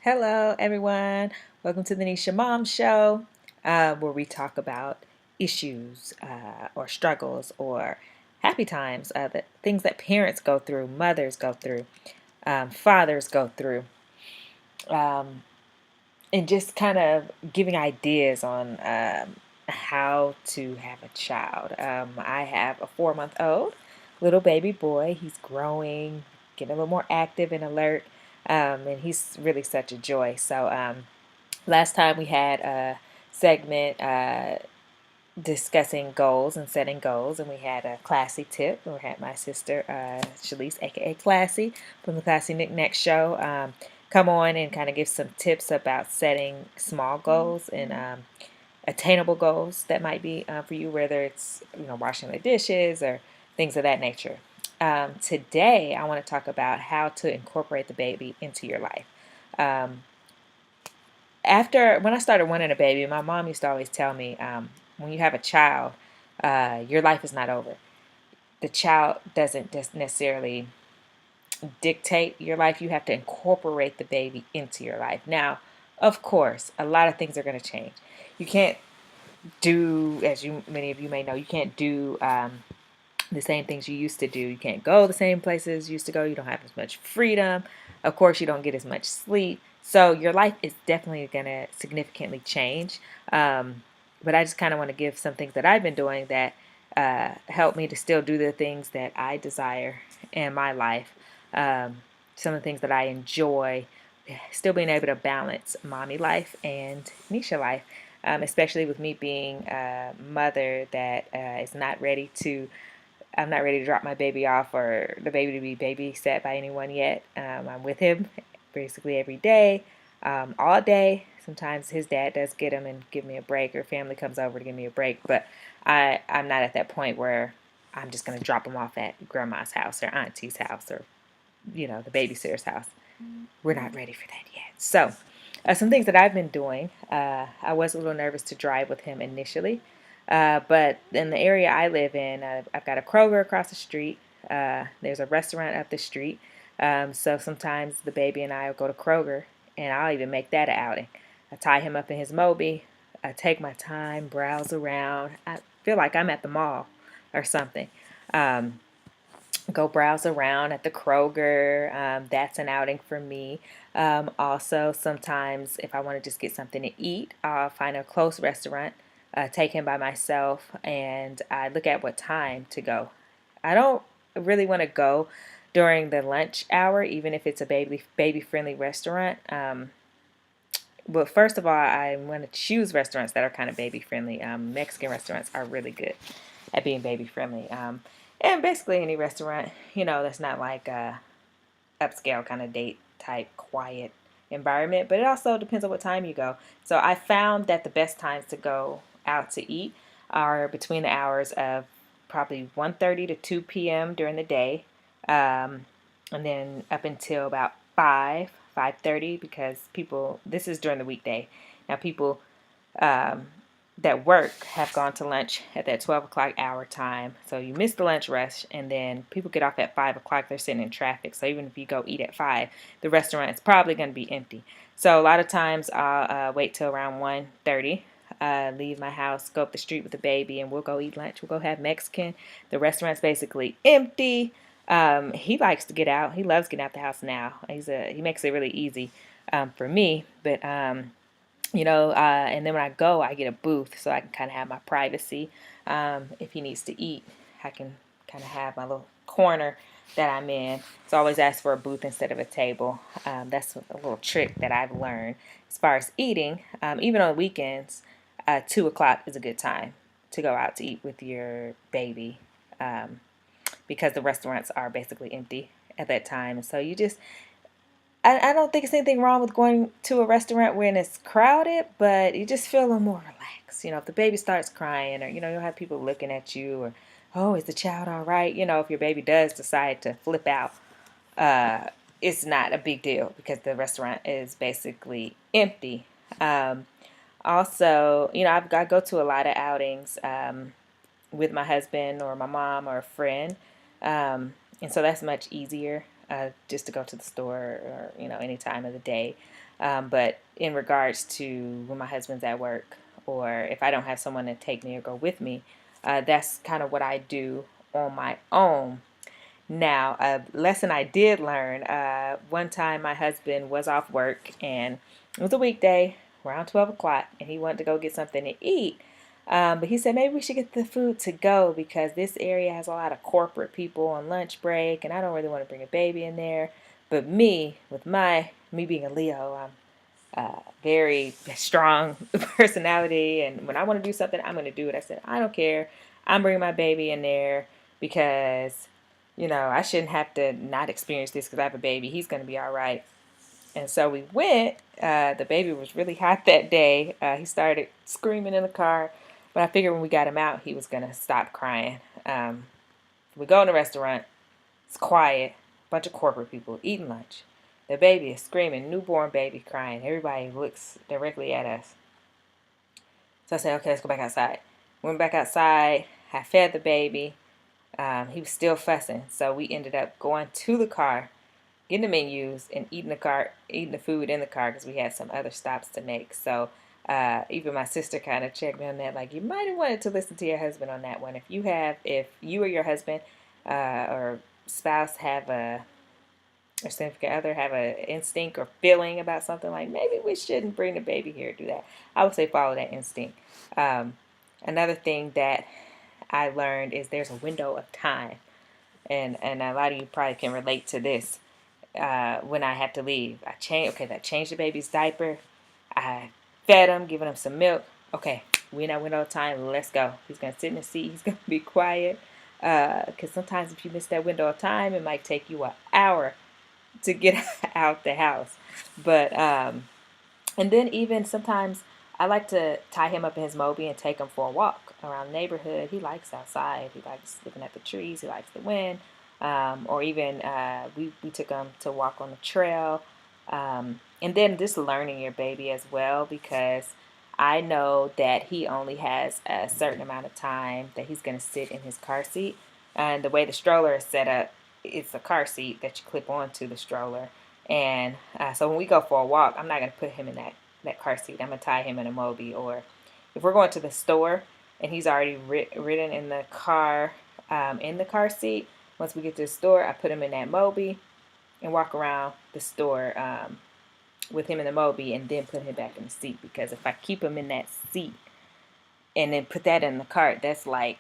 Hello, everyone. Welcome to the Nesha Mom Show, where we talk about issues or struggles or happy times, the things that parents go through, mothers go through, fathers go through, um, and just kind of giving ideas on how to have a child. I have a 4-month-old little baby boy. He's growing, getting a little more active and alert, and he's really such a joy. So, last time we had a segment discussing goals and setting goals, and we had a classy tip. We had my sister, Shalise, aka Classy, from the Classy Knickknack Show, come on and kind of give some tips about setting small goals and attainable goals that might be for you, whether it's washing the dishes or things of that nature. Today, I want to talk about how to incorporate the baby into your life. Um, when I started wanting a baby, my mom used to always tell me, when you have a child, your life is not over. The child doesn't just necessarily dictate your life. You have to incorporate the baby into your life. Now, of course, a lot of things are going to change. You can't do, as many of you may know, you can't do the same things you used to do. You can't go the same places you used to go. You don't have as much freedom. Of course, you don't get as much sleep. So your life is definitely going to significantly change. But I just kind of want to give some things that I've been doing that help me to still do the things that I desire in my life. Some of the things that I enjoy, still being able to balance mommy life and Nisha life, especially with me being a mother that is not ready to I'm not ready to drop my baby off or the baby to be babysat by anyone yet. I'm with him basically every day, all day. Sometimes his dad does get him and give me a break, or family comes over to give me a break. But I'm not at that point where I'm just going to drop him off at grandma's house or auntie's house or, the babysitter's house. We're not ready for that yet. So, some things that I've been doing. I was a little nervous to drive with him initially, but in the area I live in, I've got a Kroger across the street. There's a restaurant up the street. So sometimes the baby and I will go to Kroger, and I'll even make that an outing. I tie him up in his Moby. I take my time, browse around. I feel like I'm at the mall or something. Um, Go browse around at the Kroger. That's an outing for me. Also, sometimes if I want to just get something to eat, I'll find a close restaurant, take him by myself, and I look at what time to go. I don't really want to go during the lunch hour, even if it's a baby friendly restaurant. But first of all, I want to choose restaurants that are kind of baby friendly. Mexican restaurants are really good at being baby friendly. And basically any restaurant, that's not like a upscale kind of date type quiet environment, but it also depends on what time you go. So I found that the best times to go out to eat are between the hours of probably 1:30 to 2 p.m. during the day, and then up until about 5:30, because this is during the weekday. Now people um, that work have gone to lunch at that 12 o'clock hour time. So you miss the lunch rush, and then people get off at 5 o'clock. They're sitting in traffic. So even if you go eat at 5, the restaurant is probably going to be empty. So a lot of times I'll wait till around 1:30, leave my house, go up the street with the baby, and we'll go eat lunch. We'll go have Mexican. The restaurant's basically empty. He likes to get out. He loves getting out the house now. He makes it really easy for me. But and then when I go, I get a booth so I can kind of have my privacy. If he needs to eat, I can kind of have my little corner that I'm in. So I always ask for a booth instead of a table. That's a little trick that I've learned as far as eating. Even on weekends, 2 o'clock is a good time to go out to eat with your baby, because the restaurants are basically empty at that time. And so I don't think there's anything wrong with going to a restaurant when it's crowded, but you just feel a little more relaxed. If the baby starts crying, or, you'll have people looking at you, or, oh, is the child all right? If your baby does decide to flip out, it's not a big deal because the restaurant is basically empty. Also, I go to a lot of outings with my husband or my mom or a friend, and so that's much easier. just to go to the store or, any time of the day. But in regards to when my husband's at work or if I don't have someone to take me or go with me, that's kind of what I do on my own. Now, a lesson I did learn, one time my husband was off work and it was a weekday around 12 o'clock and he wanted to go get something to eat. But he said maybe we should get the food to go because this area has a lot of corporate people on lunch break and I don't really want to bring a baby in there. But me being a Leo, I'm very strong personality, and when I want to do something, I'm going to do it. I said, I don't care. I'm bringing my baby in there because, I shouldn't have to not experience this because I have a baby. He's going to be all right. And so we went. The baby was really hot that day. He started screaming in the car, but I figured when we got him out, he was going to stop crying. We go in the restaurant. It's quiet. Bunch of corporate people eating lunch. The baby is screaming, newborn baby crying. Everybody looks directly at us. So I said, okay, let's go back outside. Went back outside. I fed the baby. He was still fussing. So we ended up going to the car, getting the menus, and eating the food in the car because we had some other stops to make. So even my sister kind of checked me on that, like you might have wanted to listen to your husband on that one. If you or your husband or spouse have a or significant other have an instinct or feeling about something like maybe we shouldn't bring the baby here, do that. I would say follow that instinct. Um, Another thing that I learned is there's a window of time, and a lot of you probably can relate to this. When I have to leave, I changed the baby's diaper. I fed him, giving him some milk. Okay, we're in that window of time. Let's go. He's gonna sit in the seat. He's gonna be quiet. Because sometimes if you miss that window of time, it might take you an hour to get out the house. But and then even sometimes I like to tie him up in his Moby and take him for a walk around the neighborhood. He likes outside. He likes looking at the trees. He likes the wind. Or even we took him to walk on the trail. And then just learning your baby as well, because I know that he only has a certain amount of time that he's going to sit in his car seat. And the way the stroller is set up, it's a car seat that you clip onto the stroller. And so when we go for a walk, I'm not going to put him in that car seat. I'm going to tie him in a Moby. Or if we're going to the store and he's already ridden in the car seat, once we get to the store, I put him in that Moby and walk around the store with him in the Moby and then put him back in the seat. Because if I keep him in that seat and then put that in the cart, that's like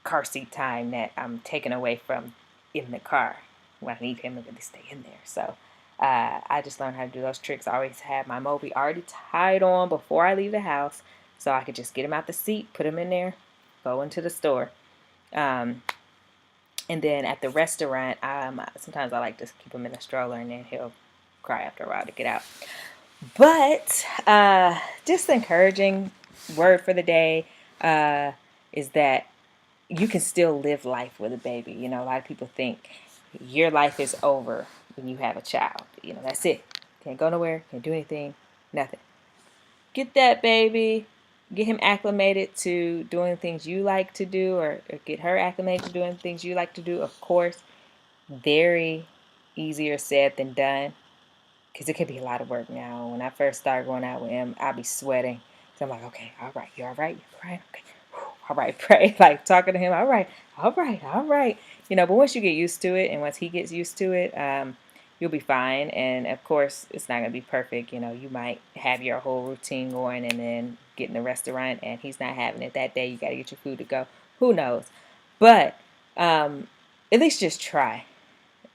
car seat time that I'm taking away from in the car when I need him to really stay in there. So I just learned how to do those tricks. I always have my Moby already tied on before I leave the house so I could just get him out the seat, put him in there, go into the store. And then at the restaurant, sometimes I like to keep him in a stroller and then he'll cry after a while to get out. But just encouraging word for the day is that you can still live life with a baby. A lot of people think your life is over when you have a child. That's it. Can't go nowhere, can't do anything, nothing. Get that baby, get him acclimated to doing things you like to do, or get her acclimated to doing things you like to do. Of course, very easier said than done, because it could be a lot of work now. When I first started going out with him, I'd be sweating. So I'm like, okay, all right, you all right? You crying? Okay. All right, pray. Like talking to him, all right, all right, all right. But once you get used to it and once he gets used to it, you'll be fine. And of course, it's not going to be perfect. You might have your whole routine going and then get in the restaurant and he's not having it that day. You got to get your food to go. Who knows? But at least just try.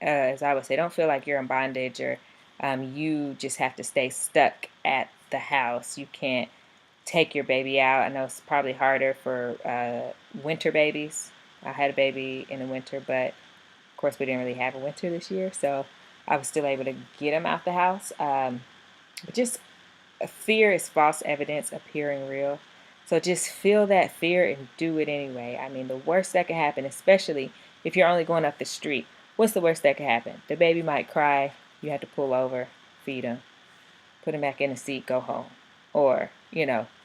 As I would say, don't feel like you're in bondage or you just have to stay stuck at the house. You can't take your baby out. I know it's probably harder for winter babies. I had a baby in the winter, but of course we didn't really have a winter this year, so I was still able to get him out the house. But just fear is false evidence appearing real. So just feel that fear and do it anyway. I mean, the worst that could happen, especially if you're only going up the street, what's the worst that could happen? The baby might cry. You have to pull over, feed him, put him back in the seat, go home. Or,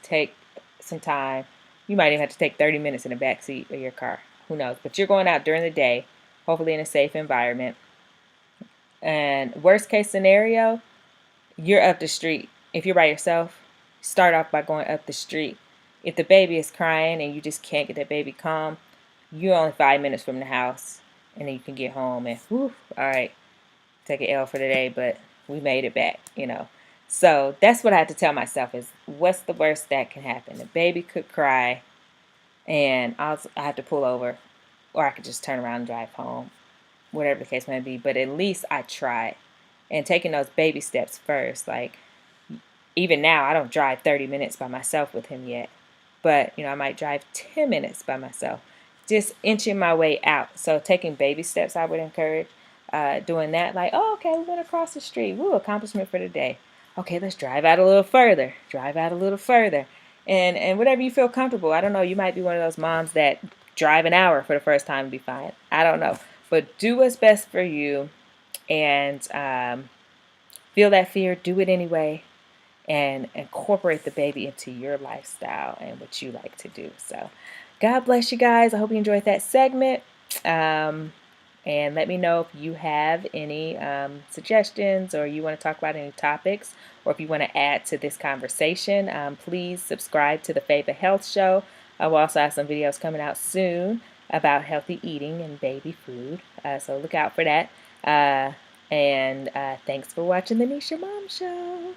take some time. You might even have to take 30 minutes in the back seat of your car. Who knows? But you're going out during the day, hopefully in a safe environment. And worst case scenario, you're up the street. If you're by yourself, start off by going up the street. If the baby is crying and you just can't get that baby calm, you're only 5 minutes from the house, and then you can get home and whew, all right, take an L for the day, but we made it back. So that's what I have to tell myself is what's the worst that can happen? The baby could cry and I have to pull over, or I could just turn around and drive home, whatever the case may be. But at least I tried. And taking those baby steps first, like even now, I don't drive 30 minutes by myself with him yet, but I might drive 10 minutes by myself, just inching my way out. So taking baby steps, I would encourage doing that. Like, oh, okay, we went across the street. Woo, accomplishment for the day. Okay, let's drive out a little further. Drive out a little further, and whatever you feel comfortable. I don't know. You might be one of those moms that drive an hour for the first time and be fine. I don't know, but do what's best for you, and feel that fear. Do it anyway and incorporate the baby into your lifestyle and what you like to do. So, God bless you guys. I hope you enjoyed that segment. And let me know if you have any suggestions or you want to talk about any topics or if you want to add to this conversation. Please subscribe to the Favor Health Show. I will also have some videos coming out soon about healthy eating and baby food. So look out for that. And thanks for watching the Nesha Mom Show.